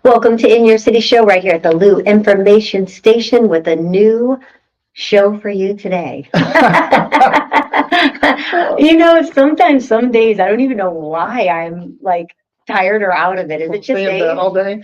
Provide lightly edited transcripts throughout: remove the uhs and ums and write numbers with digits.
Welcome to In Your City Show right here at the Lou Information Station with a new show for you today. Sometimes some days I don't even know why I'm like tired or out of it. Is it just Stay in bed all day?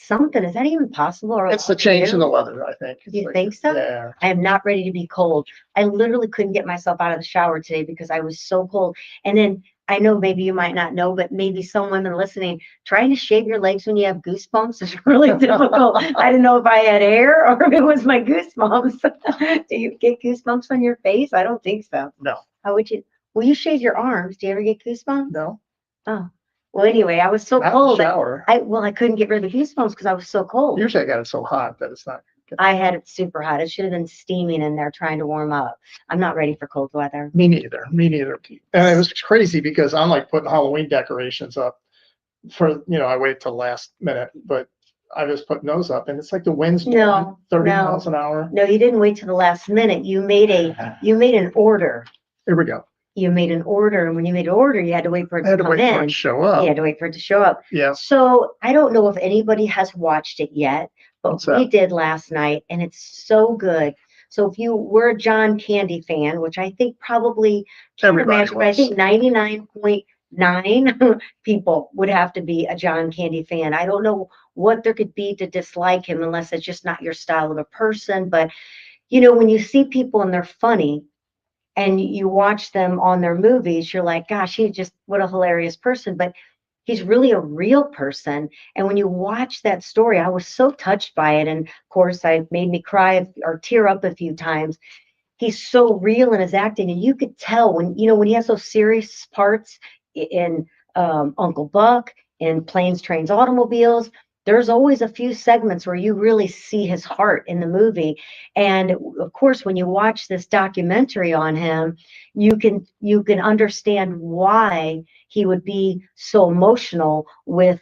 something? Is that even possible? Or It's the change in the weather, I think. You think so? Yeah. I am not ready to be cold. I literally couldn't get myself out of the shower today because I was so cold. And then I know maybe you might not know, but maybe some women listening, trying to shave your legs when you have goosebumps is really difficult. I didn't know if I had hair or if it was my goosebumps. Do you get goosebumps on your face? I don't think so. No. How would you? Will you shave your arms? Do you ever get goosebumps? No. Oh. Well, anyway, I was so Not cold. the shower. I couldn't get rid of the goosebumps because I was so cold. Usually I got it so hot that it's not. I had it super hot. It should have been steaming in there trying to warm up. I'm not ready for cold weather. Me neither. And it was crazy because I'm like putting Halloween decorations up I wait till last minute, but I was putting those up and it's like the wind's blowing 30 miles an hour. No, you didn't wait till the last minute. You made an order. Here we go. You made an order, and when you made an order, you had to wait for it to come in. For it to show up. You had to wait for it to show up. Yeah. So I don't know if anybody has watched it yet, but we did last night, and it's so good. So if you were a John Candy fan, which I think probably Everybody was. but I think 99.9 people would have to be a John Candy fan. I don't know what there could be to dislike him unless it's just not your style of a person. But when you see people and they're funny, and you watch them on their movies, you're like, gosh, what a hilarious person. But he's really a real person. And when you watch that story, I was so touched by it. And of course, it made me cry or tear up a few times. He's so real in his acting. And you could tell when he has those serious parts in Uncle Buck, in Planes, Trains, Automobiles, there's always a few segments where you really see his heart in the movie. And of course, when you watch this documentary on him, you can understand why he would be so emotional with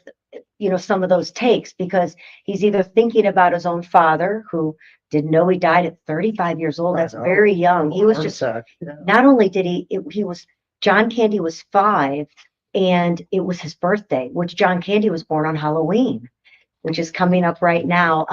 some of those takes, because he's either thinking about his own father, who didn't know he died at 35 years old. That's very young. He was just, not only did John Candy was 5, and it was his birthday, which John Candy was born on Halloween, which is coming up right now.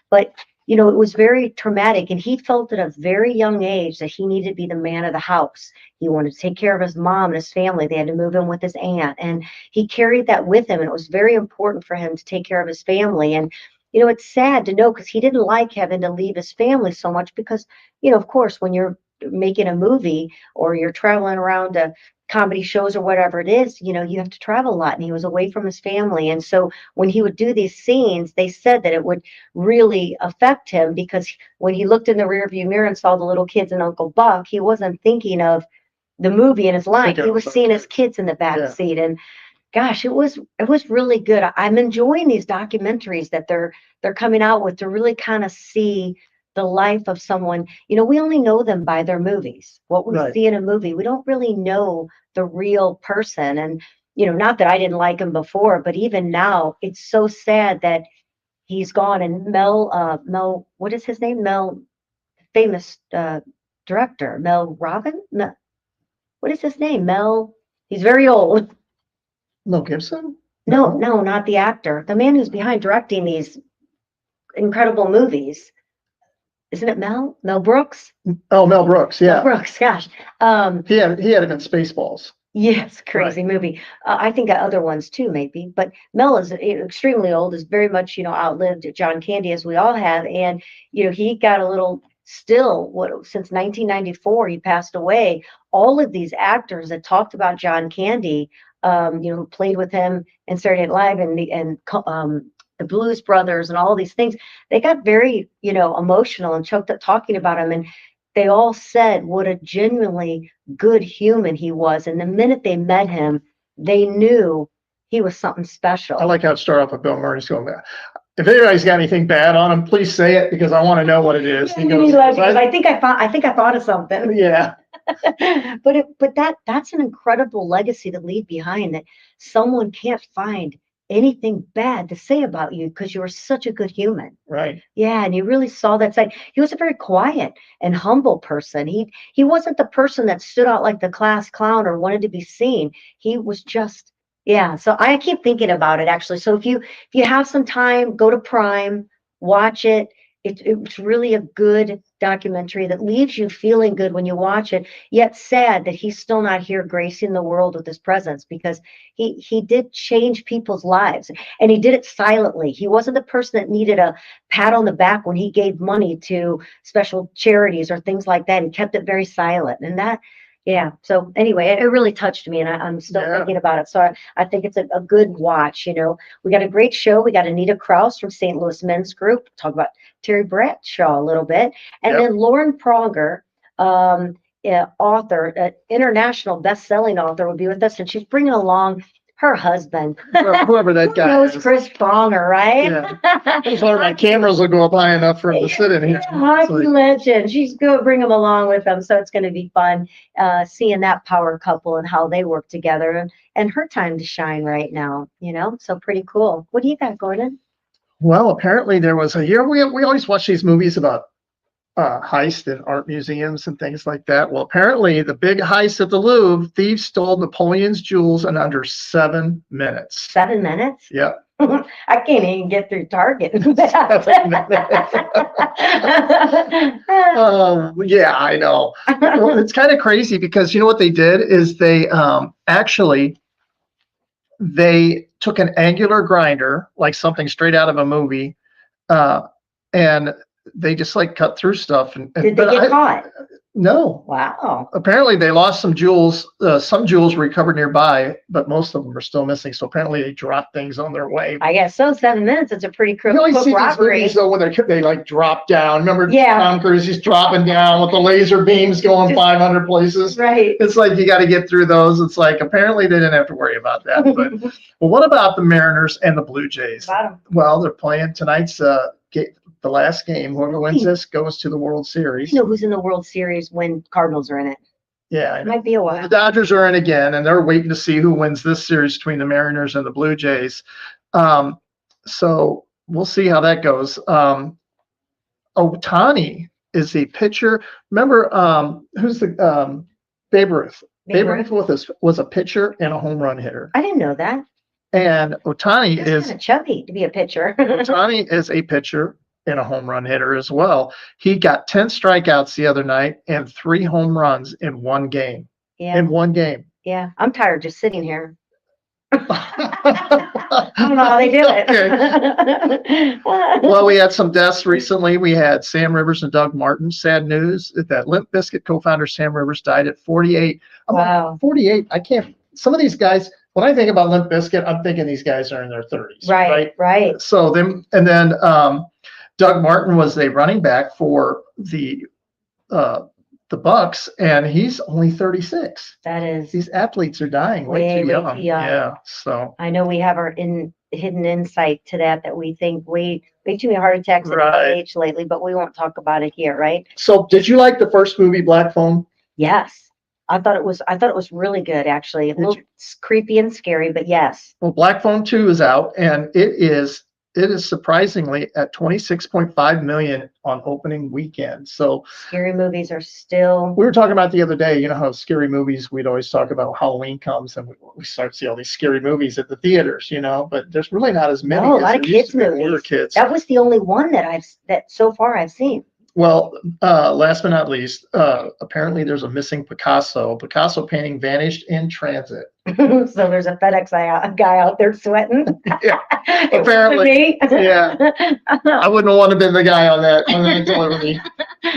But it was very traumatic, and he felt at a very young age that he needed to be the man of the house. He wanted to take care of his mom and his family. They had to move in with his aunt, and he carried that with him, and it was very important for him to take care of his family. And it's sad to know, because he didn't like having to leave his family so much, because of course, when you're making a movie or you're traveling around to comedy shows or whatever it is, you have to travel a lot, and he was away from his family. And so when he would do these scenes, they said that it would really affect him, because when he looked in the rearview mirror and saw the little kids and Uncle Buck, he wasn't thinking of the movie in his life. He was seeing his kids in the back seat. And gosh, it was really good. I'm enjoying these documentaries that they're coming out with, to really kind of see the life of someone. We only know them by their movies. What we see in a movie, we don't really know the real person. And not that I didn't like him before, but even now, it's so sad that he's gone. And Mel, what is his name? Mel, famous director, Mel Robin. What is his name? Mel. He's very old. Mel Gibson? No, not the actor. The man who's behind directing these incredible movies. Isn't it Mel Brooks? Oh, Mel Brooks, yeah. Mel Brooks, gosh. He had it in Spaceballs. Yes, crazy movie. I think other ones too, maybe. But Mel is extremely old, is very much, outlived John Candy, as we all have. And, he got a little, since 1994, he passed away. All of these actors that talked about John Candy, who played with him in Saturday Night Live and the Blues Brothers and all these things, they got very, emotional and choked up talking about him. And they all said what a genuinely good human he was. And the minute they met him, they knew he was something special. I like how it started off with Bill Murray's going, if anybody's got anything bad on him, please say it, because I want to know what it is. He goes, I think I thought of something. Yeah. But that's an incredible legacy to leave behind, that someone can't find anything bad to say about you because you were such a good human. Right. Yeah, and you really saw that side. He was a very quiet and humble person. He wasn't the person that stood out like the class clown or wanted to be seen. He was just Yeah. So I keep thinking about it actually. So if you have some time, go to Prime, watch it. It's really a good documentary that leaves you feeling good when you watch it, yet sad that he's still not here gracing the world with his presence, because he did change people's lives, and he did it silently. He wasn't the person that needed a pat on the back when he gave money to special charities or things like that. He kept it very silent. And that, yeah. So anyway, it really touched me, and I'm still Yeah. thinking about it. So I think it's a good watch. We got a great show. We got Anita Kraus from St. Louis Men's Group. Talk about Terry Bradshaw a little bit. And Yep. then Lauren Pronger, author, international best-selling author, will be with us, and she's bringing along her husband. Whoever that Who guy knows is. Chris Pronger, right? Yeah. As long as my cameras will go up high enough for him to sit in here. Hockey legend. She's going to bring him along with them, so it's going to be fun seeing that power couple and how they work together, and her time to shine right now. So pretty cool. What do you got, Gordon? Well, apparently there was a year we always watch these movies about heist in art museums and things like that. Well, apparently the big heist at the Louvre, thieves stole Napoleon's jewels in under 7 minutes. 7 minutes? Yep. I can't even get through Target. Yeah, I know. Well, it's kind of crazy because you know what they did is they they took an angular grinder, like something straight out of a movie, and they just like cut through stuff. Did they get caught? No. Wow. Apparently they lost some jewels. Some jewels were recovered nearby, but most of them are still missing. So apparently they dropped things on their way. I guess so. 7 minutes. It's a pretty quick You always see robbery. these movies though when they like drop down. Remember Yeah. Tom Cruise? He's dropping down with the laser beams going 500 places. Right. It's like you got to get through those. It's like apparently they didn't have to worry about that. But well, what about the Mariners and the Blue Jays? Well, they're playing tonight's the last game. Whoever wins this goes to the World Series. You know who's in the World Series when Cardinals are in it? Yeah, it might be a while. Well, the Dodgers are in again, and they're waiting to see who wins this series between the Mariners and the Blue Jays. So we'll see how that goes. Ohtani is a pitcher. Remember, who's the Babe Ruth? Babe Ruth was a pitcher and a home run hitter. I didn't know that. And Ohtani is kind of chubby to be a pitcher. Ohtani is a pitcher and a home run hitter as well. He got 10 strikeouts the other night and 3 home runs in one game. Yeah. In one game. Yeah. I'm tired just sitting here. I don't know how they do it. Okay. Well, we had some deaths recently. We had Sam Rivers and Doug Martin. Sad news that Limp Bizkit co-founder Sam Rivers died at 48. Wow. 48. I can't. Some of these guys, when I think about Limp Bizkit, I'm thinking these guys are in their 30s. Right. So then, and then Doug Martin was a running back for the Bucks, and he's only 36. That is. These athletes are dying way too young. Yeah. So I know we have our hidden insight to that we think way too many heart attacks at our age lately, but we won't talk about it here, right? So did you like the first movie, Black Phone? Yes. I thought it was really good, actually. A little creepy and scary, but yes. Well, Black Phone 2 is out, and it is surprisingly at 26.5 million on opening weekend. So scary movies are still. We were talking about the other day, you know how scary movies, we'd always talk about Halloween comes and we start to see all these scary movies at the theaters, but there's really not as many. No, a lot of kids movies. Kids. That was the only one that so far I've seen. Well, last but not least, apparently there's a missing Picasso. Picasso painting vanished in transit. So there's a FedEx guy out there sweating. Yeah, apparently. Yeah, I wouldn't want to have been the guy on that delivery.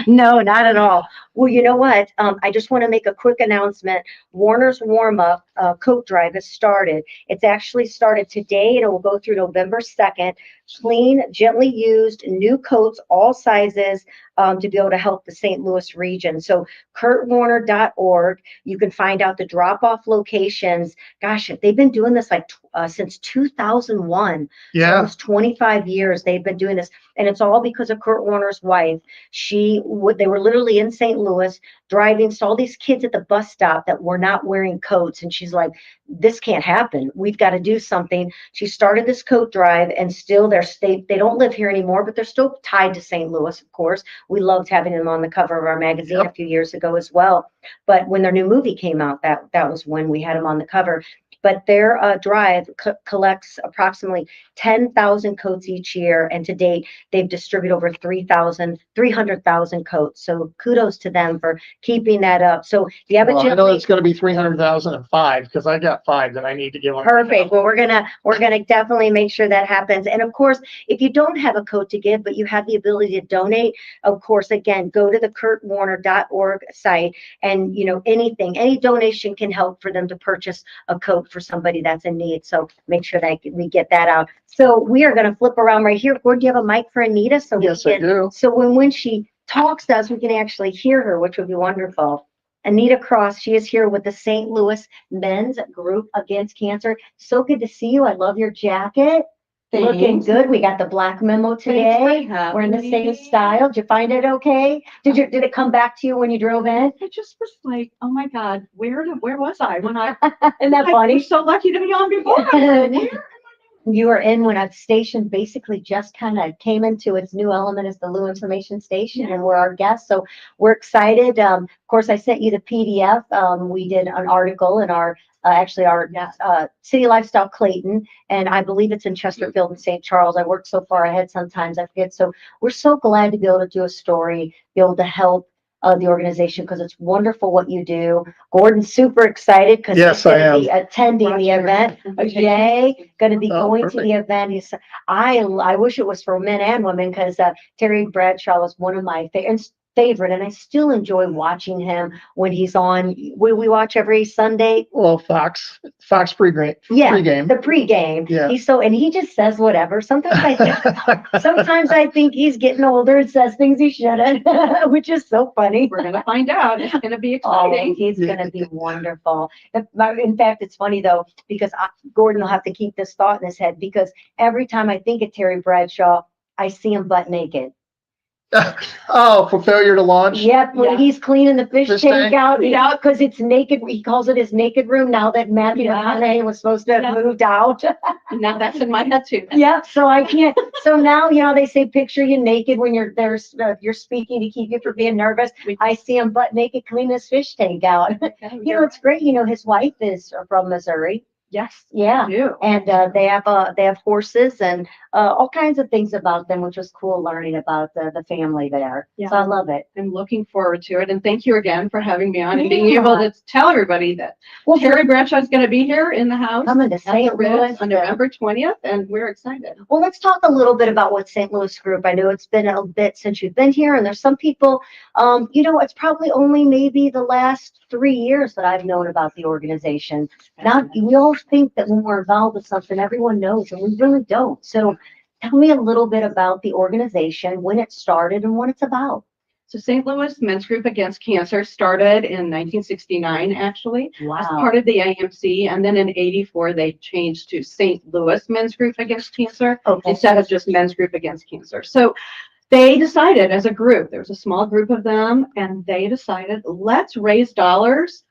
No, not at all. Well, you know what? I just want to make a quick announcement. Warner's warm-up coat drive has started. It's actually started today, and it will go through November 2nd. Clean, gently used, new coats, all sizes, to be able to help the St. Louis region. So kurtwarner.org, you can find out the drop-off locations. Gosh, they've been doing this since 2001. Yeah. So almost 25 years they've been doing this. And it's all because of Kurt Warner's wife. They were literally in St. Louis driving, saw these kids at the bus stop that were not wearing coats. And she's like, this can't happen. We've got to do something. She started this coat drive, and still they don't live here anymore, but they're still tied to St. Louis, of course. We loved having them on the cover of our magazine a few years ago as well. But when their new movie came out, that was when we had them on the cover. but their drive collects approximately 10,000 coats each year. And to date, they've distributed over 300,000 coats. So kudos to them for keeping that up. So if you have a Well, I gym, know it's gonna be 300,005 because I got 5 that I need to give them. perfect. Well, we're gonna definitely make sure that happens. And of course, if you don't have a coat to give, but you have the ability to donate, of course, again, go to the kurtwarner.org site, and any donation can help for them to purchase a coat for somebody that's in need. So make sure that we get that out. So we are gonna flip around right here. Gordon, do you have a mic for Anita? So Yes, I do. So when she talks to us, we can actually hear her, which would be wonderful. Anita Kraus, she is here with the St. Louis Men's Group Against Cancer. So good to see you. I love your jacket. Thanks. Looking good. We got the black memo today. We're in the same style. Did you find it okay? Did it come back to you when you drove in? I just was like, oh my God, where was I when I Isn't that I funny? was so lucky to be on before. Where? You were in when a station basically just kind of came into its new element as the Lou Information Station, and we're our guests. So we're excited. Of course, I sent you the PDF. We did an article in our City Lifestyle Clayton, and I believe it's in Chesterfield and St. Charles. I work so far ahead sometimes I forget. So we're so glad to be able to do a story, be able to help the organization, because it's wonderful what you do. Gordon's super excited because Yes, he's going I to be attending the event. Jay going to be going to the event. I wish it was for men and women, because Terry Bradshaw was one of my favorite, and I still enjoy watching him when he's on. We watch every Sunday. Well, Fox pregame. Yeah, Pregame. the pregame. Yeah. And he just says whatever. Sometimes I think he's getting older and says things he shouldn't, which is so funny. We're gonna find out. It's gonna be Oh, exciting. he's gonna be wonderful. In fact, it's funny though, because Gordon will have to keep this thought in his head, because every time I think of Terry Bradshaw, I see him butt naked. Oh, for failure to launch? Yep, when Yeah. he's cleaning the fish Fish tank tank? out, Yeah. because it's naked. He calls it his naked room now that Matthew Yeah. McConaughey was supposed to have Yeah. moved out. Now that's in my head too. Yeah, so I can't. So now, they say picture you naked when you're there, you're speaking to keep you from being nervous. I see him butt naked cleaning his fish tank out. It's great. His wife is from Missouri. Yes. Yeah. I do. And they have horses and all kinds of things about them, which was cool learning about the family there. Yeah. So I love it. I'm looking forward to it, and thank you again for having me on and being Yeah. able to tell everybody that Terry Bradshaw is going to be here in the house Coming to at St. the Ritz Louis on November 20th, and we're excited. Well, let's talk a little bit about what St. Louis Group. I know it's been a bit since you've been here, and there's some people, it's probably only maybe the last 3 years that I've known about the organization. Now, we all think that when we're involved with something, everyone knows, and we really don't. So tell me a little bit about the organization, when it started, and what it's about. So St. Louis Men's Group Against Cancer started in 1969, actually, as Wow. part of the AMC, and then in '84 they changed to St. Louis Men's Group Against Cancer instead of just Men's Group Against Cancer. So they decided as a group, there was a small group of them, and they decided, let's raise dollars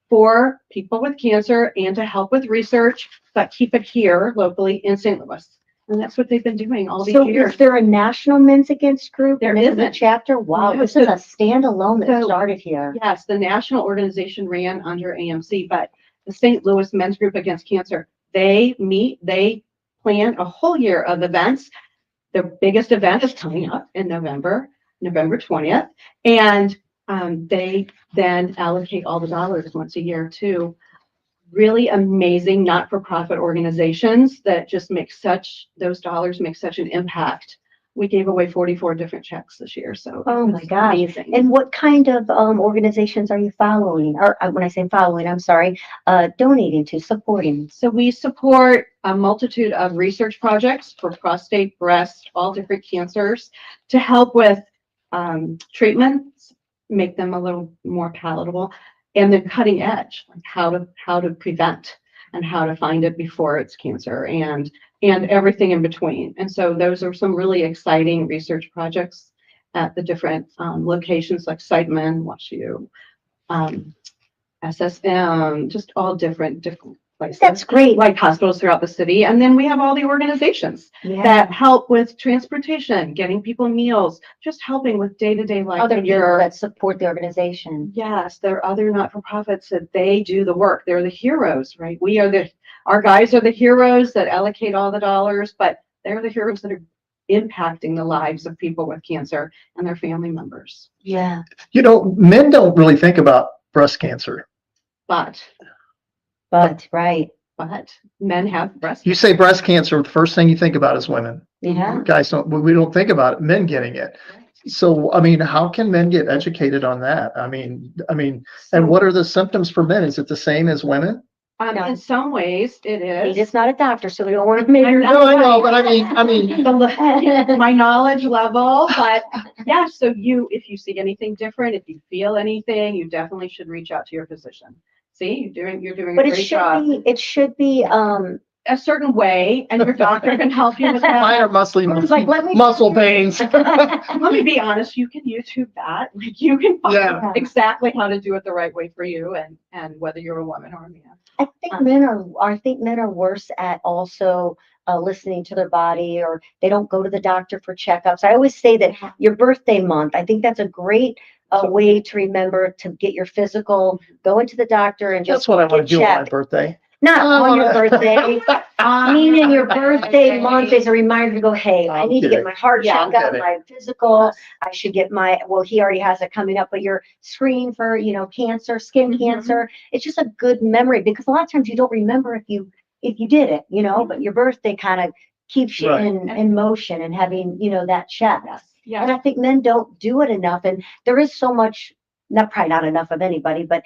for people with cancer and to help with research, but keep it here locally in St. Louis. And that's what they've been doing all these So years. is there a national Men's Against Group? There Is a isn't. chapter? Wow, No, this so- is a standalone that so- started here. Yes, the national organization ran under AMC, but the St. Louis Men's Group Against Cancer, they plan a whole year of events. Their biggest event is coming up in November 20th. And they then allocate all the dollars once a year to really amazing not-for-profit organizations that just those dollars make such an impact. We gave away 44 different checks this year, so. Oh my gosh. Amazing. And what kind of organizations are you following? Or when I say following, I'm sorry, donating to, supporting? So we support a multitude of research projects for prostate, breast, all different cancers to help with treatments, make them a little more palatable, and then cutting edge, like how to prevent and how to find it before it's cancer and everything in between. And so those are some really exciting research projects at the different locations like Siteman, WashU, SSM, just all different places. That's great. Like hospitals throughout the city. And then we have all the organizations Yeah. that help with transportation, getting people meals, just helping with day-to-day life. Other in people your- that support the organization. Yes, there are other not-for-profits that they do the work. They're the heroes, right? We are Our guys are the heroes that allocate all the dollars, but they're the heroes that are impacting the lives of people with cancer and their family members. Yeah. Men don't really think about breast cancer. But Right. men have breast You say breast cancer, the first thing you think about is women. Yeah. Guys we don't think about it, men getting it. So, I mean, how can men get educated on that? I mean, and what are the symptoms for men? Is it the same as women? No. In some ways it is. He's not a doctor, so we don't want to make her. No, I know, but I mean, My knowledge level, but yeah, so if you see anything different, if you feel anything, you definitely should reach out to your physician. See, you're doing But a great job. it should be, A certain way, and your doctor can help you with mine that. are muscle pains. Let me be honest, you can YouTube that. Like you can find exactly how to do it the right way for you and whether you're a woman or a man. I think men are worse at also listening to their body, or they don't go to the doctor for checkups. I always say that your birthday month, I think that's a great way to remember to get your physical, go into the doctor and just That's what I want to do on my checked. birthday. Not on your birthday. Meaning your birthday month is a reminder to go, hey, I need to get my heart checked out, my physical. I should get he already has it coming up, but you're screening for, cancer, skin cancer. It's just a good memory, because a lot of times you don't remember if you did it, but your birthday kind of keeps you in motion and having, that check. Yes. And I think men don't do it enough. And there is so much, probably not enough of anybody, but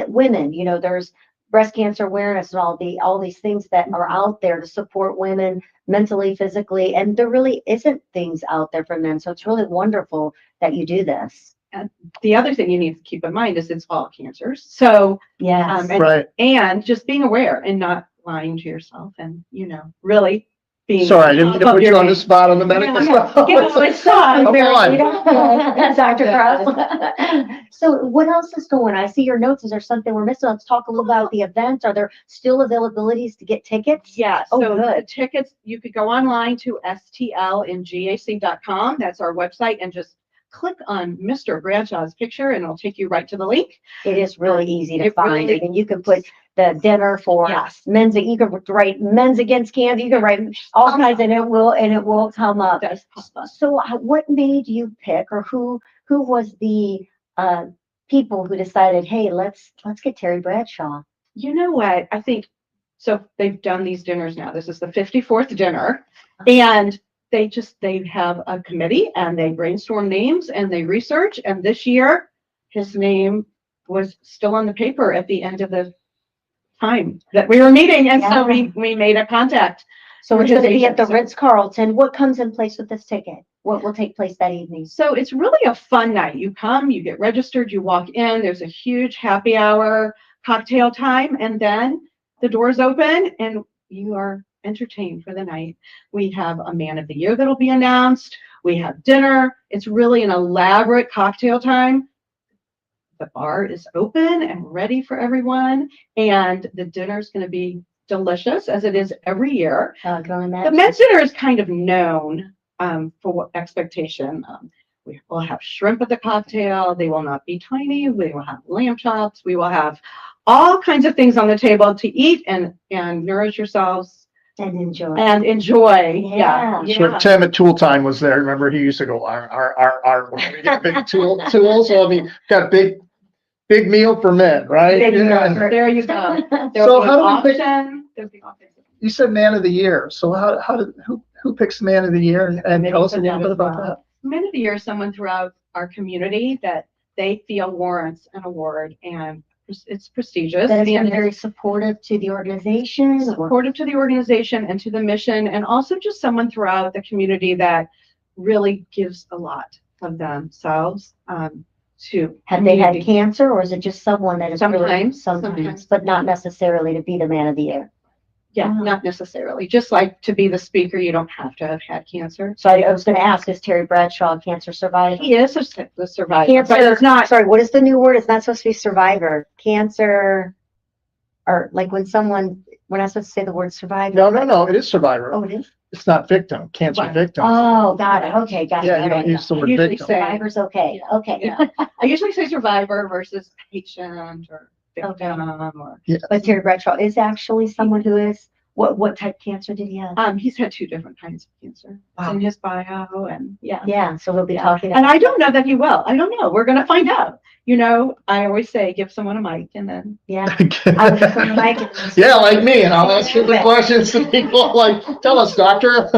women, there's breast cancer awareness and all these things that are out there to support women mentally, physically, and there really isn't things out there for men. So it's really wonderful that you do this. And the other thing you need to keep in mind is it's all cancers. So yes, and just being aware and not lying to yourself, and really being. Sorry, I didn't mean to put you on the spot on the medical stuff. Dr. Kraus. So what else is going on? I see your notes. Is there something we're missing? Let's talk a little about the event. Are there still availabilities to get tickets? Yeah. Oh, so good. The tickets, you could go online to stlingac.com. That's our website, and just click on Mr. Bradshaw's picture and it'll take you right to the link. It is really easy to find. I mean, you can put the dinner for men's, you can write men's against cancer, you can write all kinds, and it will come up. So what made you pick, or who was the people who decided, hey, let's get Terry Bradshaw? You know what? I think so. They've done these dinners now. This is the 54th dinner, and they have a committee and they brainstorm names and they research. And this year, his name was still on the paper at the end of the time that we were meeting, and so we made a contact. So it's going to be at the Ritz-Carlton. What comes in place with this ticket? What will take place that evening? So it's really a fun night. You come, you get registered, you walk in. There's a huge happy hour, cocktail time, and then the doors open and you are entertained for the night. We have a man of the year that'll be announced. We have dinner. It's really an elaborate cocktail time. The bar is open and ready for everyone, and the dinner is going to be delicious, as it is every year. The men's dinner is kind of known for what expectation. We will have shrimp at the cocktail. They will not be tiny. We will have lamb chops. We will have all kinds of things on the table to eat and nourish yourselves. And enjoy. Yeah. So Tim at Tool Time was there. Remember, he used to go, we get big tools. So I mean, got big meal for men, right? There you go. So how do we pick? You said man of the year. So who picks man of the year? And tell us a little bit about that. Man of the year is someone throughout our community that they feel warrants an award, and it's prestigious. That has been very supportive to the organization. Supportive to the organization and to the mission, and also just someone throughout the community that really gives a lot of themselves to. Have they had cancer, or is it just someone that is sometimes, but not necessarily to be the man of the year? Yeah, not necessarily. Just like to be the speaker, you don't have to have had cancer. So I was going to ask, is Terry Bradshaw a cancer survivor? He is a survivor. Cancer, but it's not. Sorry, what is the new word? It's not supposed to be survivor. Cancer, or like when we're not supposed to say the word survivor. No, it is survivor. Oh, it is? It's not victim, cancer victim. Oh, got it. Okay, got it. Yeah, you don't use the word victim. Survivor's okay. Okay. Yeah. I usually say survivor versus patient, or victim or, But Terry Bradshaw is actually someone who is, what type of cancer did he have? he's had 2 different kinds of cancer. It's Wow. in his bio and yeah. Yeah, so we'll be Yeah. talking. And I don't know that he will. I don't know. We're going to find out. You know, I always say, give someone a mic and then. Yeah. I was just on the mic and- Yeah, like me, and I'll ask you the questions to people like, tell us, doctor.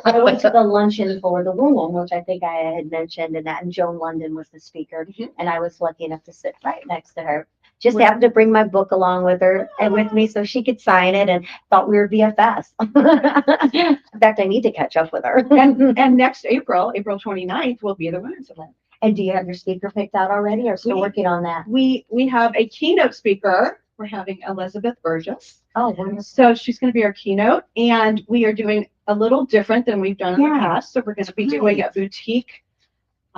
I went to the luncheon for the women, which I think I had mentioned, and Joan London was the speaker, and I was lucky enough to sit right next to her. Just happened to bring my book along with her and with me so she could sign it, and thought we were BFFs. In fact, I need to catch up with her. And next April 29th, will be the women's event. And do you have your speaker picked out already, or still working on that? We have a keynote speaker. We're having Elizabeth Burgess. Oh, wonderful. So she's going to be our keynote, and we are doing a little different than we've done in the Yeah. past. So we're going to be doing a boutique,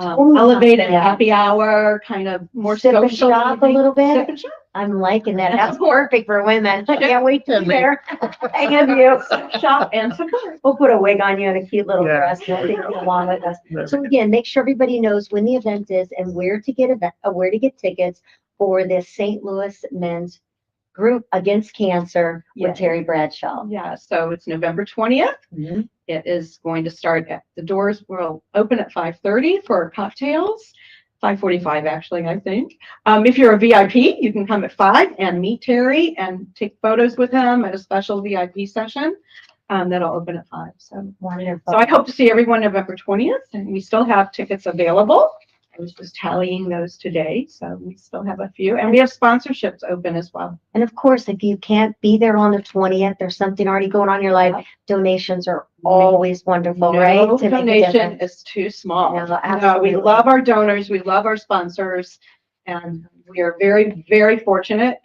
Oh, elevated yeah. happy hour, kind of more Sip and social. shop a little bit? Sip and shop. I'm liking that. That's perfect for women. I can't wait to be there. Thank you. Shop and support. We'll put a wig on you and a cute little Yeah. dress and take you along with us. So again, make sure everybody knows when the event is and where to get tickets for this St. Louis men's group against cancer with Yeah. Terry Bradshaw. Yeah, so it's November 20th. Mhm. It is going to start at the doors will open at 5:30 for cocktails. 5:45 actually, I think. If you're a VIP, you can come at 5 and meet Terry and take photos with him at a special VIP session. That'll open at 5. So Wonderful. I hope to see everyone November 20th, and we still have tickets available. I was just tallying those today, so we still have a few, and we have sponsorships open as well. And of course, if you can't be there on the 20th, there's something already going on in your life. Donations are always wonderful, right? No To make a donation difference. is too small. No, No, absolutely. we love our donors, we love our sponsors, and we are very, very fortunate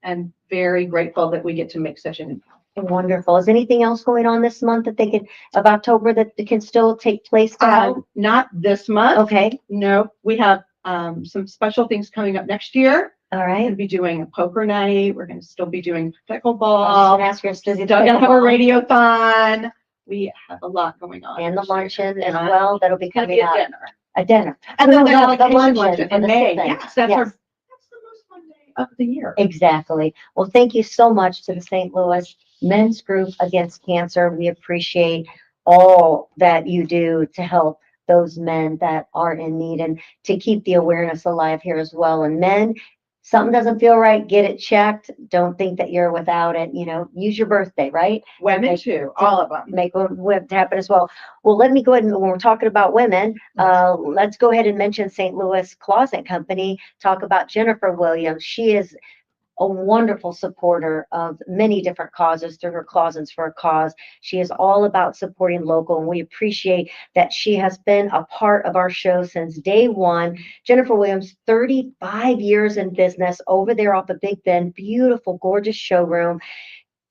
and very grateful that we get to make such an impact. Wonderful. Is anything else going on this month that of October that can still take place? Not this month. Okay, No, we have some special things coming up next year. all We're going right. to be doing a poker night. We're going to still be doing I was pickleball. gonna ask your Still going to have a radiothon. We have a lot going on. and the this year. luncheon as And well. That'll be It's going to coming be a up. dinner. A dinner. And then No, the allocation luncheon luncheon for in the May. sit-in. Yes, that's Yes. the most fun day of the year. Exactly. Well, thank you so much to the St. Louis Men's Group Against Cancer. We appreciate all that you do to help those men that are in need and to keep the awareness alive here as well. And men, something doesn't feel right, get it checked. Don't think that you're without it. You know, use your birthday, right? Women too, all of them. Make it happen as well. Well, let me go ahead and when we're talking about women, let's go ahead and mention St. Louis Closet Company. Talk about Jennifer Williams. She is a wonderful supporter of many different causes through her Closets for a Cause. She is all about supporting local, and we appreciate that she has been a part of our show since day one. Jennifer Williams, 35 years in business over there off of Big Bend, beautiful, gorgeous showroom.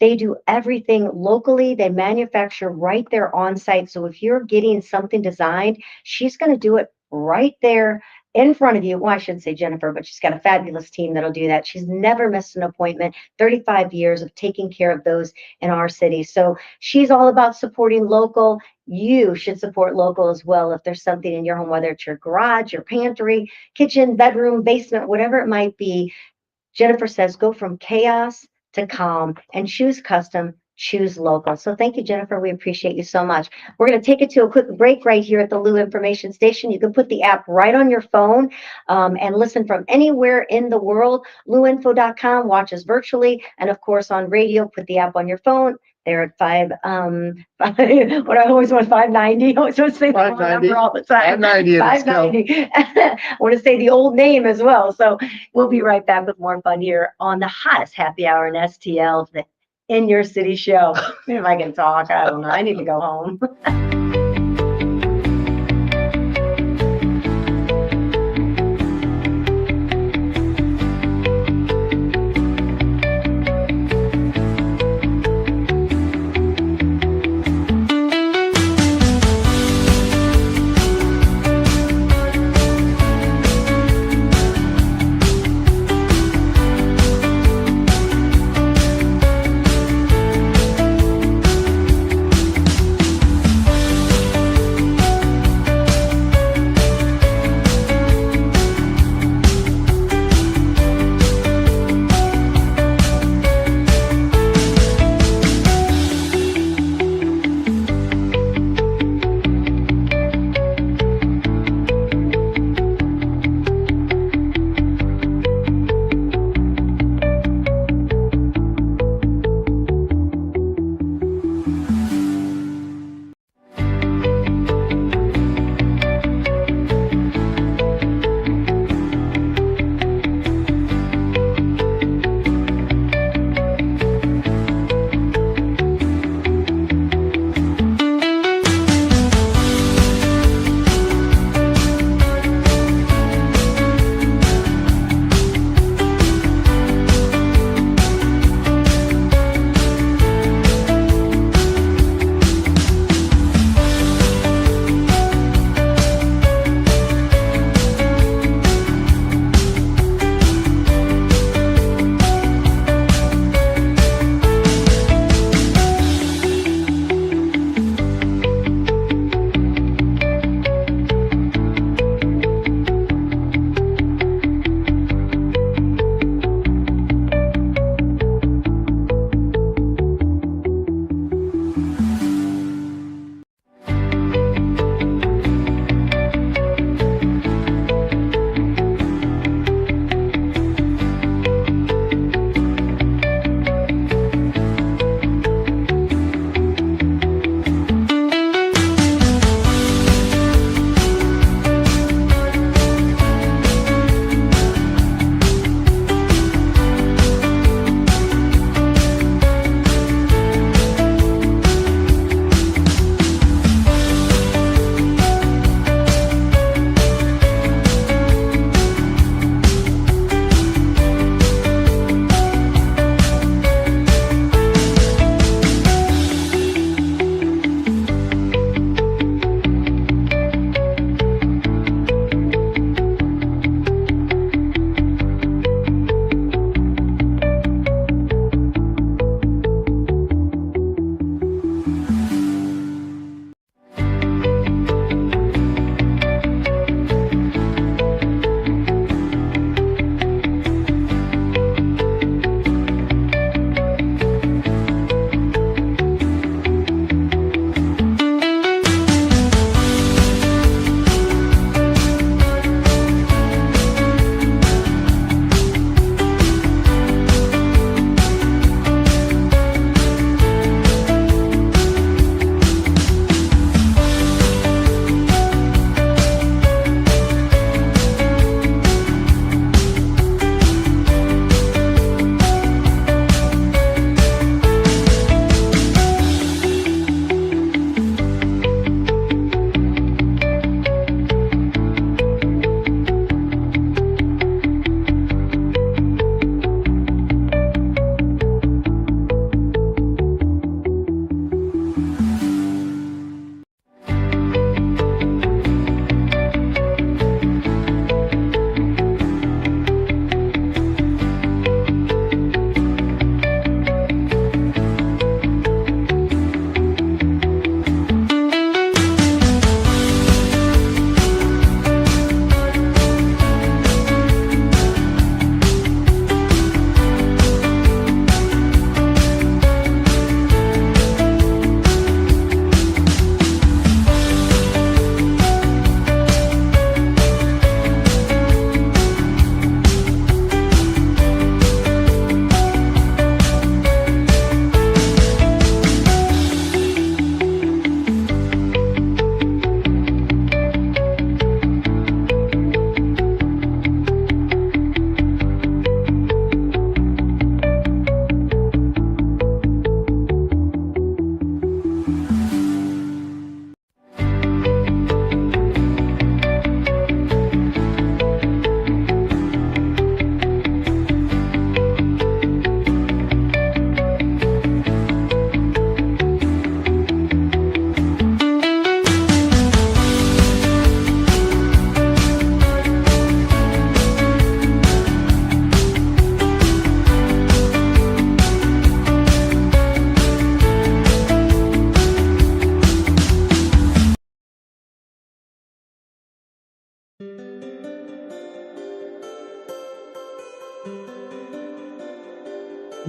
They do everything locally. They manufacture right there on site. So if you're getting something designed, she's going to do it right there in front of you. Well, I shouldn't say Jennifer, but she's got a fabulous team that'll do that. She's never missed an appointment, 35 years of taking care of those in our city. So she's all about supporting local. You should support local as well. If there's something in your home, whether it's your garage, your pantry, kitchen, bedroom, basement, whatever it might be, Jennifer says, go from chaos to calm and choose custom, choose local. So thank you, Jennifer. We appreciate you so much. We're going to take it to a quick break right here at the Lou Information Station. You can put the app right on your phone and listen from anywhere in the world. LouInfo.com, watch us virtually. And of course on radio, put the app on your phone. They're at 590. I always want 590. I always want to say the wrong 590. number all the time. 590 and it's 590. I want to say the old name as well. So we'll be right back with more fun here on the hottest happy hour in STL, the In Your City show. If I can talk, I don't know. I need to go home.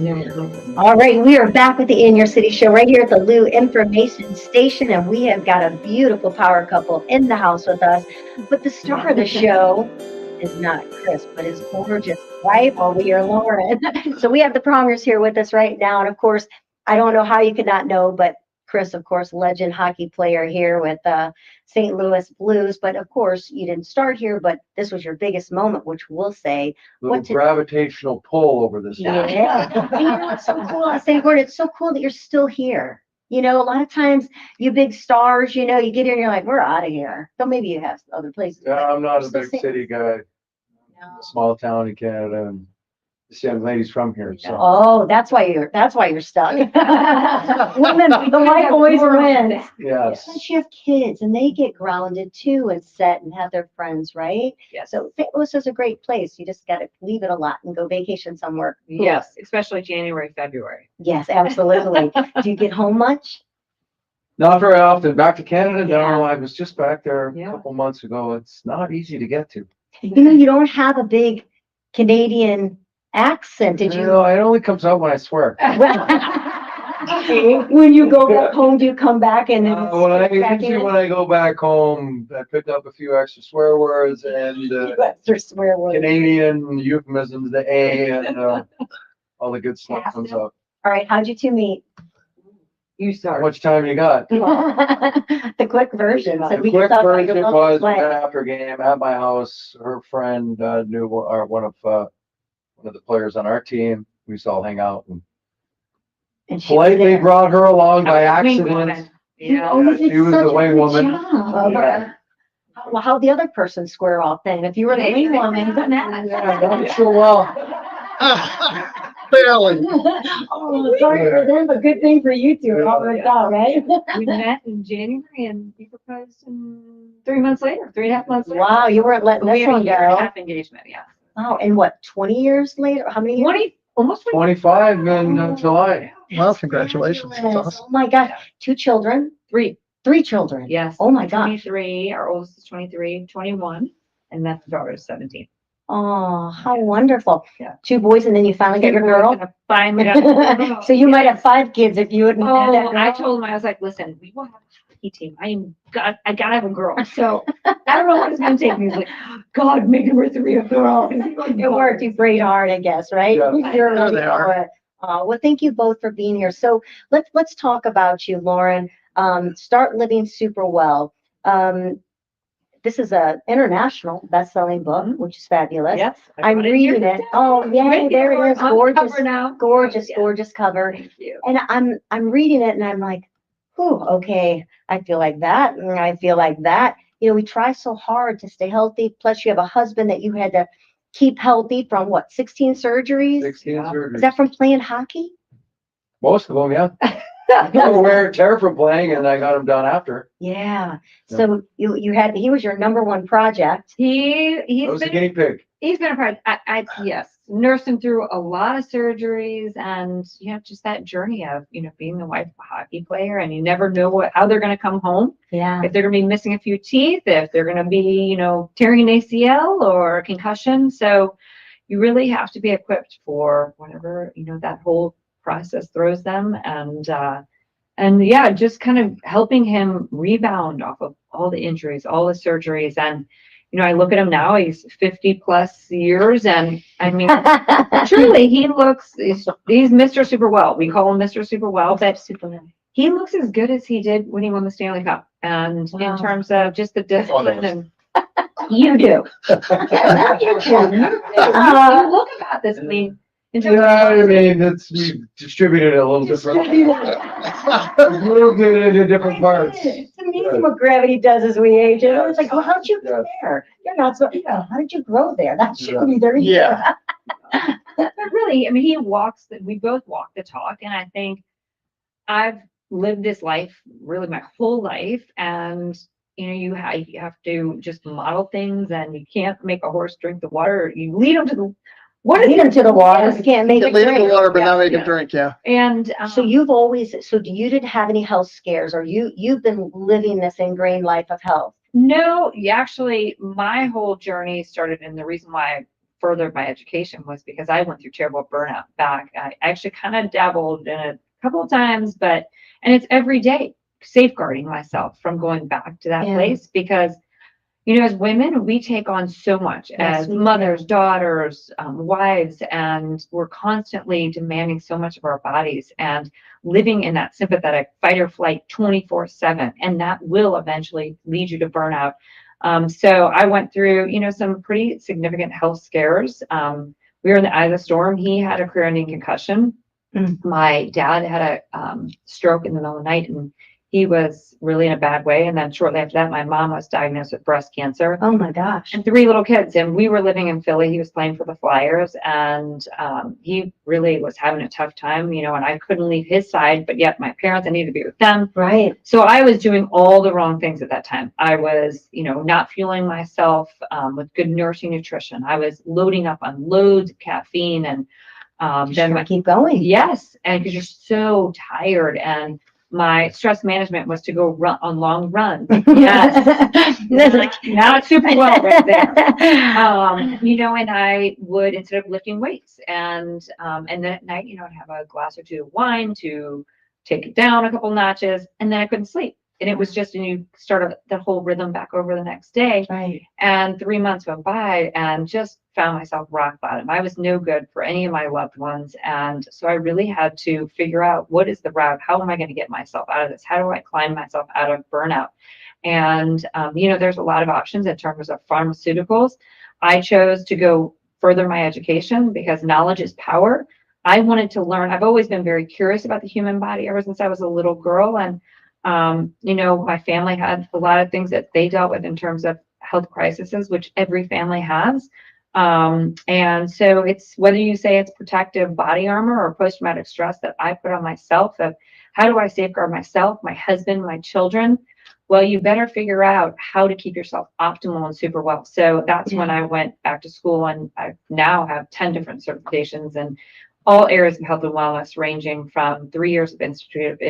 All right, we are back with the In Your City show right here at the Lou Information Station, and we have got a beautiful power couple in the house with us. But the star of the show is not Chris, but his gorgeous wife over here, Lauren. So we have the Prongers here with us right now, and of course, I don't know how you could not know, but Chris, of course, legend hockey player here with St. Louis Blues. But of course, you didn't start here, but this was your biggest moment, which we'll say. Little gravitational pull over this. Yeah. And you know what's so cool? I say, Gordon, it's so cool that you're still here. You know, a lot of times you big stars, you know, you get here and you're like, we're out of here. So maybe you have other places. Yeah, I'm not a Still big saying- city guy. Small town in Canada, and this young lady's from here, so. Oh, that's why you're stuck. Women, the white boys win. Yes. Plus you have kids and they get grounded too and set and have their friends, right? Yes. So St. Louis is a great place. You just got to leave it a lot and go vacation somewhere. Yes, especially January, February. Yes, absolutely. Do you get home much? Not very often. Back to Canada? Yeah. No, I was just back there a Yeah. couple months ago. It's not easy to get to. You know, you don't have a big Canadian accent, did you? No, it only comes out when I swear. When you go back home, do you come back and then Usually when I go back home, I pick up a few extra swear words and extra swear words? Canadian euphemisms, the A, and all the good stuff comes up. All right, how'd you two meet? You How start. much time you got? The quick version. So The we can quick talk about your version love was play. after game at my house. Her friend knew one of the players on our team. We used to all hang out and And she was politely there. brought her along by I was a wing accident. woman. You Yeah. always she did was such the a wing good woman. job. Yeah. Well, how'd the other person square off then? If you were the They- wing they woman. done that. Yeah, not so well. Barely. Oh, sorry for them, but good thing for you two. It all worked out, right? We met in January and we proposed in 3 months later, 3.5 months later. Wow, you weren't letting We this had a one year and a go. half engagement, yeah. Wow, and what, 20 years later? How many years? 20, almost 20. 25 in July. Well, congratulations. That's Fabulous. awesome. Oh my God, 2 children, 3, 3 children. yes. Oh my gosh. 23, our oldest is 23, 21, and that's the daughter is 17. Oh, how wonderful. Yeah. 2 boys and then you finally get your girl. And I finally got a girl. So you might have 5 kids if you wouldn't have that Oh, I girl. told him, I was like, listen, we will have a hockey team. I gotta have a girl. So I don't know what it's gonna take me. He's like, God, making her 3 a girl. It worked. You prayed hard, I guess, right? Yeah. You're There ready they for are. it. Well, thank you both for being here. So let's talk about you, Lauren. Start Living Super Well. This is a international best-selling book, which is fabulous. Yes. I'm reading it. Oh, yay, there it is. Gorgeous, Cover now. gorgeous, Yeah. gorgeous cover. Thank you. And I'm reading it and I'm like, whew, okay, I feel like that. And I feel like that. You know, we try so hard to stay healthy. Plus, you have a husband that you had to keep healthy from what, 16 surgeries? 16 Yeah. surgeries. Is that from playing hockey? Most of them, yeah. Wear and tear from playing, and I got them done after. Yeah. So he was your number one project. I He's was a been guinea pig. a part. Yes, nursed him through a lot of surgeries, and just that journey of being the wife of a hockey player, and you never know how they're going to come home. Yeah. If they're going to be missing a few teeth, if they're going to be tearing an ACL or a concussion. So you really have to be equipped for whatever that whole process throws them, and yeah, just kind of helping him rebound off of all the injuries, all the surgeries. And I look at him now, he's 50 plus years, and I mean, truly he's Mr. Super Well. We call him Mr. Super Well, but he looks as good as he did when he won the Stanley Cup. And Wow. in terms of just the discipline, and You do. you look about this, I mean, in terms Yeah, I of- mean, we distributed it a little different. Moved it into different parts. It's amazing what gravity does as we age. And it's like, well, how'd you get Yes. there? You're not so, how did you grow there? That shouldn't be there either. Yeah. But really, I mean, we both walk the talk. And I think I've lived this life really my whole life. And, you have to just model things, and you can't make a horse drink the water. You lead them to the Lead them to the water. Yes. You can't make Get it laid in the drink. water, but now they can Yeah. drink, yeah. And So you didn't have any health scares, or you've been living this ingrained life of health. no, actually, my whole journey started, and the reason why I furthered my education was because I went through terrible burnout back. I actually kind of dabbled in it a couple of times, and it's every day safeguarding myself from going back to that place because, you know, as women, we take on so much as mothers, daughters, wives, and we're constantly demanding so much of our bodies and living in that sympathetic fight or flight 24/7. And that will eventually lead you to burnout. So I went through, you know, some pretty significant health scares. We were in the eye of the storm. He had a career-ending concussion. My dad had a stroke in the middle of the night, and he was really in a bad way. And then shortly after that, my mom was diagnosed with breast cancer. Oh my gosh. And 3 little kids. And we were living in Philly. He was playing for the Flyers, and he really was having a tough time, you know, and I couldn't leave his side, but yet my parents, I needed to be with them. Right. So I was doing all the wrong things at that time. I was, you know, not fueling myself with good nourishing nutrition. I was loading up on loads of caffeine and Then I keep going. Yes, and because you're so tired, and my stress management was to go run on long runs. Yes. Not super well right there. You know, and I would, instead of lifting weights, and then at night, you know, I'd have a glass or 2 of wine to take it down a couple notches, and then I couldn't sleep. And it was just, and you start the whole rhythm back over the next day. Right. And 3 months went by and just found myself rock bottom. I was no good for any of my loved ones. And so I really had to figure out, what is the route? How am I going to get myself out of this? How do I climb myself out of burnout? And, you know, there's a lot of options in terms of pharmaceuticals. I chose to go further my education because knowledge is power. I wanted to learn. I've always been very curious about the human body ever since I was a little girl. And you know, my family had a lot of things that they dealt with in terms of health crises, which every family has. And so it's, whether you say it's protective body armor or post-traumatic stress that I put on myself, of how do I safeguard myself, my husband, my children? Well, you better figure out how to keep yourself optimal and super well. So that's when I went back to school, and I now have 10 different certifications and all areas of health and wellness, ranging from 3 years of Institute of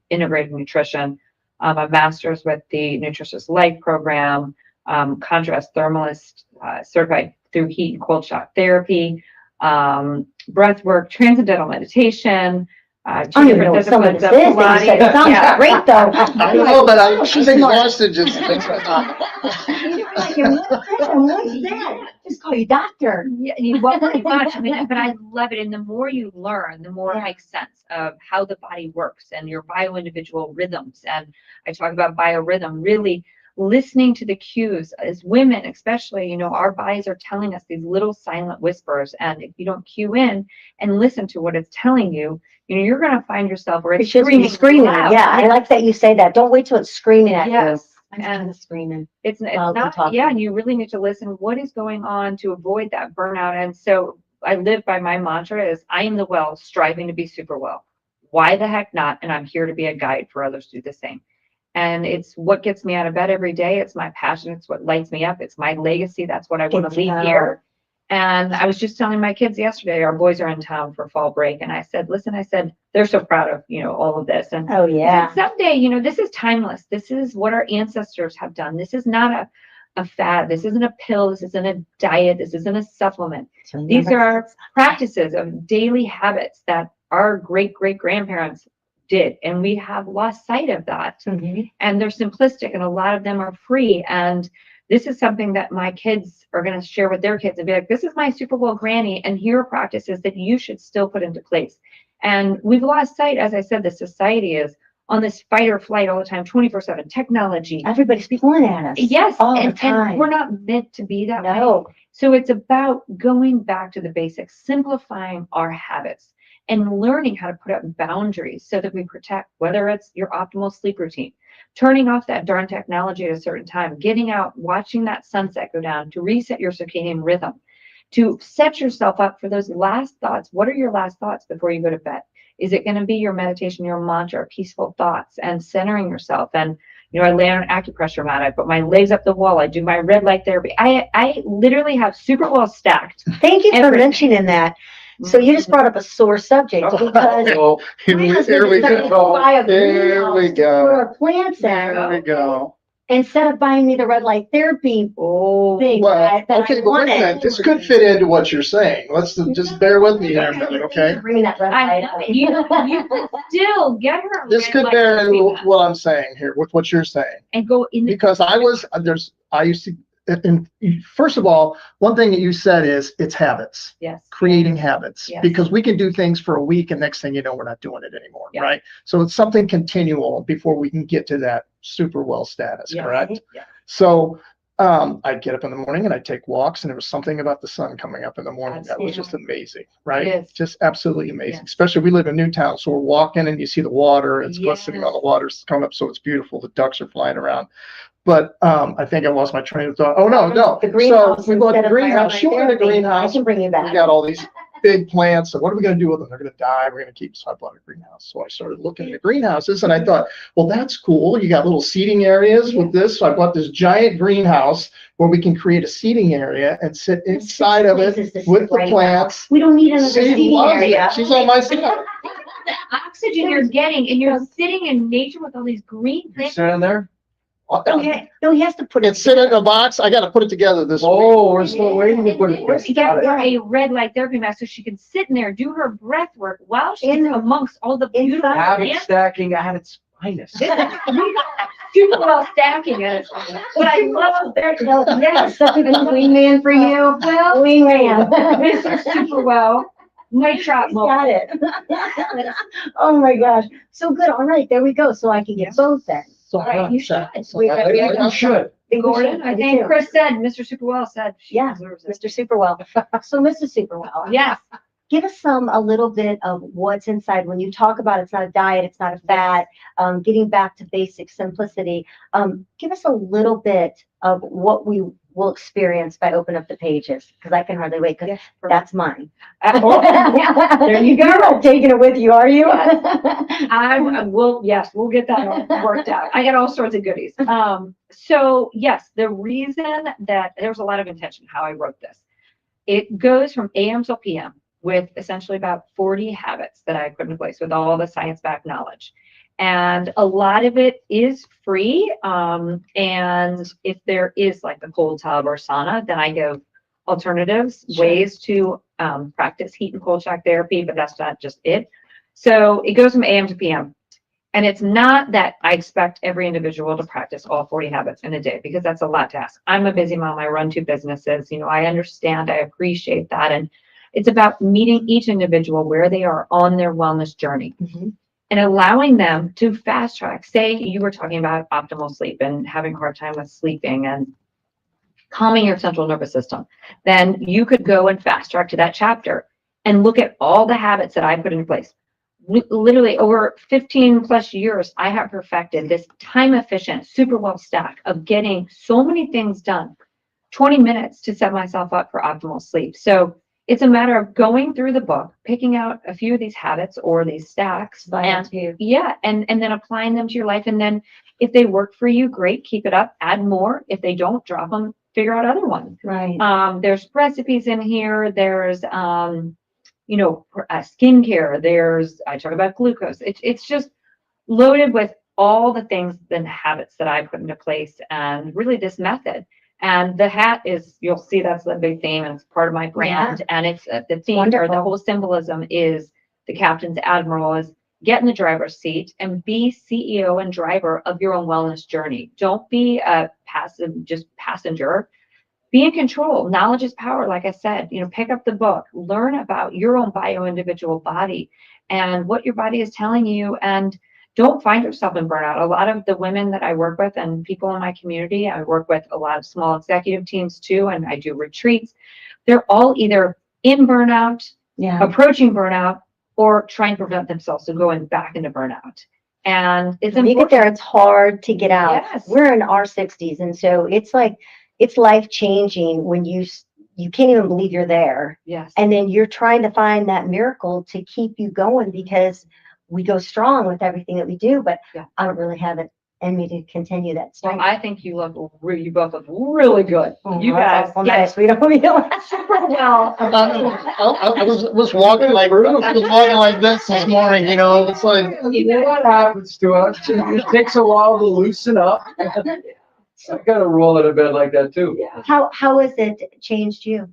Integrated Nutrition, a master's with the Nutritious Life program, contrast thermalist, certified through heat and cold shock therapy, breath work, transcendental meditation. I don't even know what some of this is. It sounds great though. I know, but I was exhausted just thinking about What's that? Just call you doctor. Yeah, well, pretty much. I mean, but I love it. And the more you learn, the more it makes sense of how the body works and your bio-individual rhythms. And I talk about biorhythm, really listening to the cues. As women, especially, you know, our bodies are telling us these little silent whispers. And if you don't cue in and listen to what it's telling you, you know, you're going to find yourself where it's screaming. loud. Yeah, I like that you say that. Don't wait till it's screaming at you. Yes. And screaming. It's not, yeah, and you really need to listen. What is going on to avoid that burnout? And so I live by my mantra is, I am the well, striving to be super well. Why the heck not? And I'm here to be a guide for others to do the same. And it's what gets me out of bed every day. It's my passion. It's what lights me up. It's my legacy. That's what I want to leave here. And I was just telling my kids yesterday, our boys are in town for fall break. And I said, listen, they're so proud of, you know, all of this. And oh yeah, someday, you know, this is timeless. This is what our ancestors have done. This is not a fad. This isn't a pill. This isn't a diet. This isn't a supplement. These are practices of daily habits that our great-great-grandparents did. And we have lost sight of that. Mm-hmm. And they're simplistic, and a lot of them are free. And this is something that my kids are going to share with their kids and be like, this is my super well granny, and here are practices that you should still put into place. And we've lost sight, as I said, the society is on this fight or flight all the time, 24/7 technology. Everybody's pulling at us. Yes, all the and time. we're not meant to be that No. way. So it's about going back to the basics, simplifying our habits, and learning how to put up boundaries so that we protect, whether it's your optimal sleep routine, turning off that darn technology at a certain time, getting out, watching that sunset go down to reset your circadian rhythm, to set yourself up for those last thoughts. What are your last thoughts before you go to bed? Is it going to be your meditation, your mantra, peaceful thoughts, and centering yourself? And, you know, I lay on an acupressure mat. I put my legs up the wall. I do my red light therapy. I literally have super well stacked. Thank you for mentioning that. So you just brought up a sore subject because Here we go. There we go. for our plants There we go. instead of buying me the red light therapy thing Well, that okay, I but wait a minute, wanted. this could fit into what you're saying. Let's just bear with me here a minute, okay? Bring that red I light know, up. you can still get her. a This red could light bear therapy into mask what I'm saying here, with what you're saying. and go in the. Because I used to, and first of all, one thing that you said is it's habits, Yes. creating habits. Yes. Because we can do things for a week and next thing you know, we're not doing it anymore, Yeah. right? So it's something continual before we can get to that super well status, Yeah. correct? Yeah. So I'd get up in the morning and I'd take walks, and there was something about the sun coming up in the morning that was just amazing, right? Yes. Just absolutely amazing. Yes. Especially we live in Newtown, so we're walking and you see the water, it's glistening on the Yes. water, it's coming up, so it's beautiful. The ducks are flying around. But I think I lost my train of thought. Oh, no. The greenhouse. So we bought the instead of greenhouse. firelight Sure, the therapy. greenhouse. I can bring you We back. got all these big plants. And what are we going to do with them? They're going to die. We're going to keep. So I bought a greenhouse. So I started looking at greenhouses and I thought, well, that's cool. You got little seating areas with this. So I bought this giant greenhouse where we can create a seating area and sit inside of it with the plants. We don't need another She seating loves area. it. She's on my side. The oxygen you're getting and you're sitting in nature with all these green You things. sit in there? No, he has to put it. It's sitting in a box. I got to put it together this week. Oh, we're still waiting to put it. We're to get Got her it. a red light therapy mask so she can sit in there, do her breath work while she's In the- amongst all the beautiful inside. Habit plants. stacking at its finest. Super well stacking it. But I love There you go. Yes, something with a wingman for you. Well, Wingman. Mr. Superwell. Nice shot, He's Mo. got it. Oh my gosh. So good. All right, there we go. So I can get both then. So Right, you should. You should. Gordon, I think Chris said, Mr. Superwell said. she Yeah, deserves it. Mr. Superwell. So Mr. Superwell. Yes. Give us a little bit of what's inside when you talk about it's not a diet, it's not a fad, getting back to basic simplicity. Give us a little bit of what we will experience by opening up the pages, because I can hardly wait, because that's mine. There you go. You're not taking it with you, are you? We'll get that all worked out. I got all sorts of goodies. So yes, the reason that there's a lot of intention how I wrote this, it goes from AM till PM with essentially about 40 habits that I put in place with all the science-backed knowledge. And a lot of it is free. And if there is like a cold tub or sauna, then I give alternatives, ways to practice heat and cold shock therapy, but that's not just it. So it goes from AM to PM. And it's not that I expect every individual to practice all 40 habits in a day, because that's a lot to ask. I'm a busy mom. I run 2 businesses. I understand, I appreciate that. And it's about meeting each individual where they are on their wellness journey. Mm-hmm. And allowing them to fast track. Say you were talking about optimal sleep and having a hard time with sleeping and calming your central nervous system. Then you could go and fast track to that chapter and look at all the habits that I put in place. Literally over 15 plus years, I have perfected this time efficient, super well stack of getting so many things done, 20 minutes to set myself up for optimal sleep. So it's a matter of going through the book, picking out a few of these habits or these stacks, and then applying them to your life. And then if they work for you, great, keep it up, add more. If they don't, drop them, figure out other ones. Right. There's recipes in here. There's, skincare. I talk about glucose. It's just loaded with all the things and habits that I put into place, and really this method. And the hat is, you'll see that's the big theme, and it's part of my brand. And it's the theme, or the whole symbolism is the captain's admiral is get in the driver's seat and be CEO and driver of your own wellness journey. Don't be a passive, just passenger. Be in control. Knowledge is power. Like I said, pick up the book, learn about your own individual body and what your body is telling you, and don't find yourself in burnout. A lot of the women that I work with and people in my community, I work with a lot of small executive teams too, and I do retreats. They're all either in burnout, approaching burnout, or trying to prevent themselves from going back into burnout. And it's when you get there, it's hard to get out. Yes. We're in our 60s, and so it's like it's life changing when you can't even believe you're there. Yes. And then you're trying to find that miracle to keep you going, because we go strong with everything that we do, but I don't really have it in me to continue that Well, strength. I think you both look really good. You guys, nice. We don't super well. I was walking like this morning, It's like You know what happens to us? It takes a while to loosen up. I kind of roll it a bit like that too. Yeah. How has it changed you?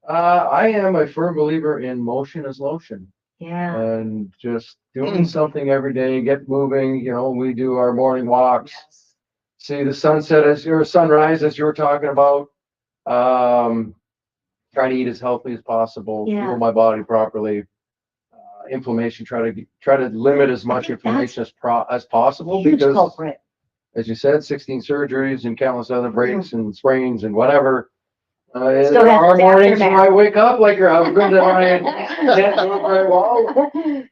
I am a firm believer in motion is lotion. Yeah. And just doing something every day, get moving, we do our morning walks, see the sunset sunrise as you were talking about. Try to eat as healthy as possible, Yeah. fuel my body properly. Inflammation, try to limit as much inflammation as possible, Huge because culprit. as you said, 16 surgeries and countless other breaks and sprains and whatever. Still There has are the mornings when aftermath. I wake up like you're having good I can't move very well. And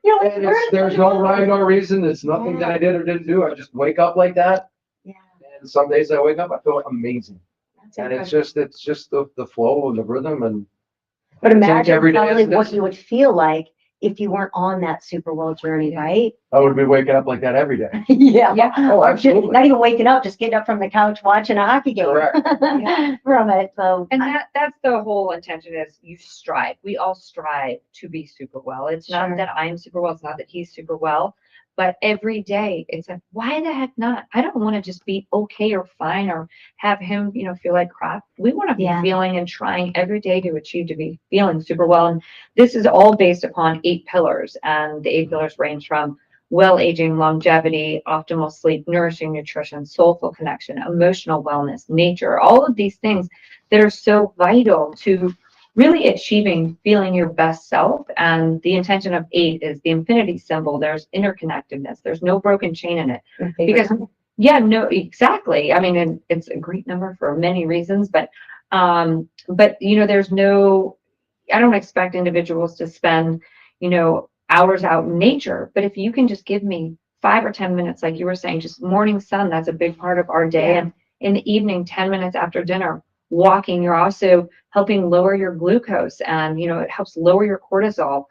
there's no rhyme or reason. It's nothing that I did or didn't do. I just wake up like that. Yeah. And some days I wake up, I feel amazing. That's And incredible. it's just the flow and the rhythm. And But imagine every day probably is what this. you would feel like if you weren't on that SUPERWELL journey, right? I would be waking up like that every day. Yeah. Yeah. Oh, Or just absolutely. not even waking up, just getting up from the couch watching a hockey game. Correct. From it. So And that's the whole intention is you strive. We all strive to be super well. It's Sure. not that I'm super well. It's not that he's super well. But every day it's like, why the heck not? I don't want to just be okay or fine or have him, feel like crap. We want to be Yeah. feeling and trying every day to achieve to be feeling super well. And this is all based upon 8 pillars. And the 8 pillars range from well aging, longevity, optimal sleep, nourishing nutrition, soulful connection, emotional wellness, nature, all of these things that are so vital to really achieving feeling your best self. And the intention of 8 is the infinity symbol. There's interconnectedness. There's no broken chain in it. Because yeah, no, exactly. I mean, and it's a great number for many reasons, but there's no, I don't expect individuals to spend, hours out in nature. But if you can just give me 5 or 10 minutes, like you were saying, just morning sun, that's a big part of our day. Yeah. And in the evening, 10 minutes after dinner, walking, you're also helping lower your glucose and, it helps lower your cortisol.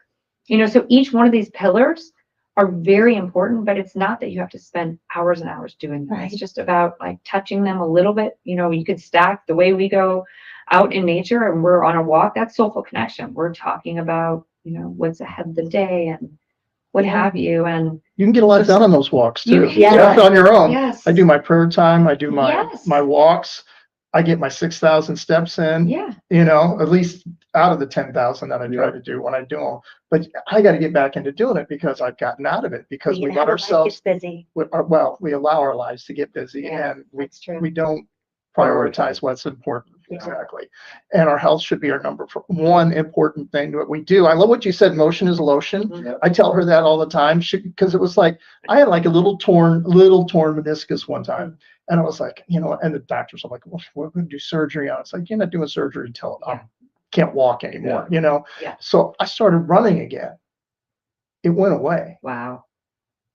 So each one of these pillars are very important, but it's not that you have to spend hours and hours doing them. Right. It's just about like touching them a little bit. You could stack the way we go out in nature and we're on a walk. That's soulful connection. We're talking about, what's ahead of the day and what Yeah. have you. And You can get a lot done on those walks too. Yeah. Just on your own. yes. I do my prayer time. I do my Yes. my walks. I get my 6,000 steps in. Yeah. At least out of the 10,000 that I try to do when I do them. But I got to get back into doing it because I've gotten out of it because we let ourselves. Get busy. We allow our lives to get busy, Yeah, and that's true. we don't prioritize what's important. Exactly. And our health should be our number one important thing that we do. I love what you said, motion is lotion. Mhm. I tell her that all the time because it was like, I had like a little torn meniscus one time. And I was like, and the doctors are like, well, we're going to do surgery on it. It's like, you're not doing surgery until I can't walk anymore, Yeah. So I started running again. It went away. Wow.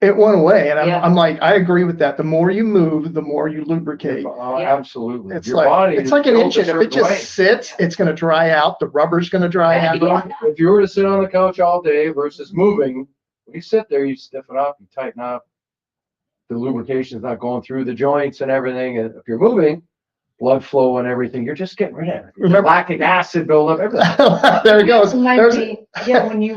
It went away. And Yeah. I'm like, I agree with that. The more you move, the more you lubricate. Oh, Yeah. absolutely. It's Your like body it's is like an built a engine. If certain it just way. sits, it's going to dry out. The rubber's going to dry out. Yeah. If you were to sit on the couch all day versus moving, when you sit there, you stiffen up, you tighten up. The lubrication's not going through the joints and everything. And if you're moving, blood flow and everything, you're just getting rid of it. Remember- Lactic acid buildup, everything. There it goes. Reminds There's me, yeah, when you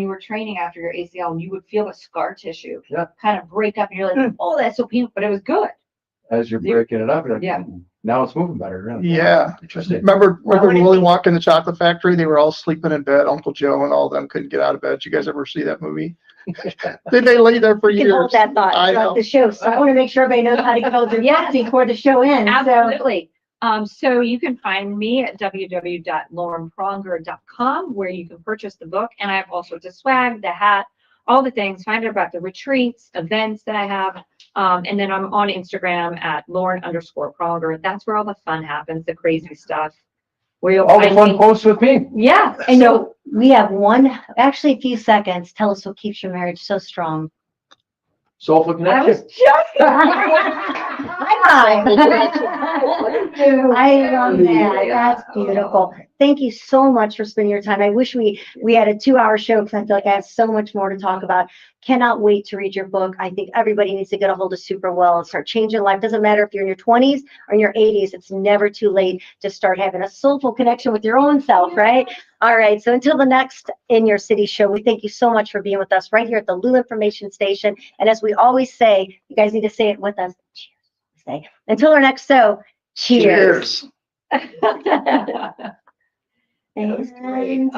were training after your ACL and you would feel the scar tissue Yeah. kind of break up and you're like, oh, that's so painful, but it was good. As you're breaking it up, you're like, Yeah. now it's moving better. Really. Yeah. Interesting. Remember Well, when it Willy be- Wonka in the Chocolate Factory? They were all sleeping in bed. Uncle Joe and all of them couldn't get out of bed. Did you guys ever see that movie? Did they lay there for You can years? hold that thought I throughout know. the show. So I want to make sure everybody knows how to go to Yes. before the show ends. So Absolutely. So you can find me at www.laurenpronger.com where you can purchase the book. And I have all sorts of swag, the hat, all the things. Find out about the retreats, events that I have. And then I'm on Instagram at Lauren_Pronger. That's where all the fun happens, the crazy stuff. Where you'll All the find fun me. posts with me. Yeah. and so we have actually a few seconds. Tell us what keeps your marriage so strong. Soulful I connection. was joking. I love that. That's beautiful. Thank you so much for spending your time. I wish we had a 2-hour show because I feel like I have so much more to talk about. Cannot wait to read your book. I think everybody needs to get a hold of SUPERWELL and start changing life. Doesn't matter if you're in your 20s or in your 80s. It's never too late to start having a soulful connection with your own self, right? All right. So until the next In Your City show, we thank you so much for being with us right here at the Lou Information Station. And as we always say, you guys need to say it with us. Cheers. say. Until our next show, cheers. Cheers. That was great.